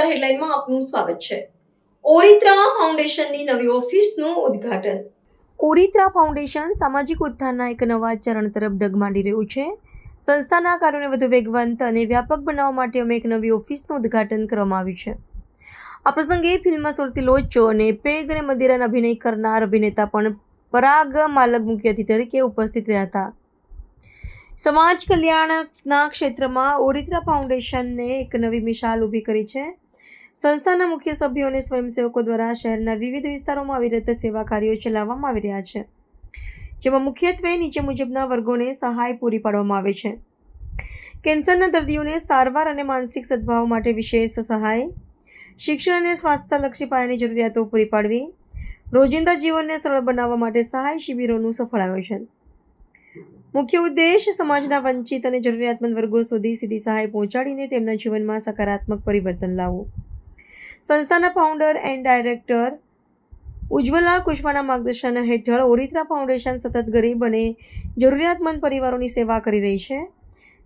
સમાચાર હેડલાઇનમાં આપનું સ્વાગત છે. ઓરિત્રા ફાઉન્ડેશનની નવી ઓફિસનું ઉદ્ઘાટન. ઓરિત્રા ફાઉન્ડેશન સામાજિક ઉત્થાનના એક નવા ચરણ તરફ ડગ માંડી રહ્યું છે. સંસ્થાના કાર્યોને વધુ વેગવંત અને વ્યાપક બનાવવા માટે અમે એક નવી ઓફિસનું ઉદ્ઘાટન કરવામાં આવ્યું છે. આ પ્રસંગે ફિલ્મ સુરતી લોચો અને પેગ અને મદિરાના અભિનય કરનાર અભિનેતા પણ પરાગ માલક મુખ્ય અતિથિ તરીકે ઉપસ્થિત રહ્યા હતા. સમાજ કલ્યાણના ક્ષેત્રમાં ઓરિત્રા ફાઉન્ડેશનને એક નવી મિસાલ ઊભી કરી છે. સંસ્થાના મુખ્ય સભ્યો અને સ્વયંસેવકો દ્વારા શહેરના વિવિધ વિસ્તારોમાં અવિરત સેવા કાર્યો ચલાવવામાં આવી રહ્યા છે, જેમાં મુખ્યત્વે નીચે મુજબના વર્ગોને સહાય પૂરી પાડવામાં આવે છે. કેન્સરના દર્દીઓને સારવાર અને માનસિક સદ્ભાવ માટે વિશેષ સહાય, શિક્ષણ અને સ્વાસ્થ્યલક્ષી પાયાની જરૂરિયાતો પૂરી પાડવી, રોજિંદા જીવનને સરળ બનાવવા માટે સહાય શિબિરોનું સફળ આયોજન. મુખ્ય ઉદ્દેશ સમાજના વંચિત અને જરૂરિયાતમંદ વર્ગો સુધી સીધી સહાય પહોંચાડીને તેમના જીવનમાં સકારાત્મક પરિવર્તન લાવવું. સંસ્થાના ફાઉન્ડર એન્ડ ડાયરેક્ટર ઉજ્જવલા કુશવાના માર્ગદર્શન હેઠળ ઓરિત્રા ફાઉન્ડેશન સતત ગરીબ અને જરૂરિયાતમંદ પરિવારોની સેવા કરી રહી છે.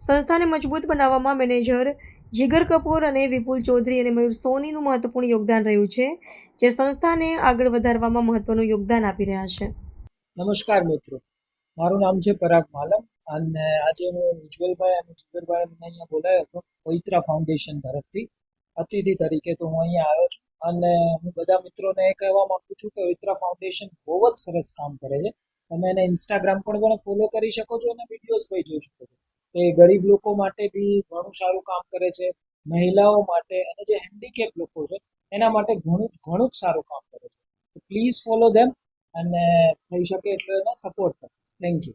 સંસ્થાને મજબૂત બનાવવામાં મેનેજર જીગર કપૂર અને વિપુલ ચૌધરી અને મયુર સોનીનું મહત્વપૂર્ણ યોગદાન રહ્યું છે, જે સંસ્થાને આગળ વધારવામાં મહત્વનું યોગદાન આપી રહ્યા છે. નમસ્કાર મિત્રો, મારું નામ છે પરાગ માલમ અને આજે હું ઉજ્જવલભાઈ અને જીગરભાઈ અહીંયા બોલાયો હતો ઓરિત્રા ફાઉન્ડેશન તરફથી અતિથિ તરીકે. તો હું અહીંયા આવ્યો છું અને હું બધા મિત્રોને એ કહેવા માગું છું કે ઓરિત્રા ફાઉન્ડેશન બહુ જ સરસ કામ કરે છે. તમે એને ઇન્સ્ટાગ્રામ પણ ફોલો કરી શકો છો અને વિડીયોઝ પણ જોઈ શકો છો. એ ગરીબ લોકો માટે બી ઘણું સારું કામ કરે છે, મહિલાઓ માટે અને જે હેન્ડીકેપ લોકો છે એના માટે ઘણું જ સારું કામ કરે છે. તો પ્લીઝ ફોલો ધેમ અને થઈ શકે એટલો એને સપોર્ટ કરો. Thank you.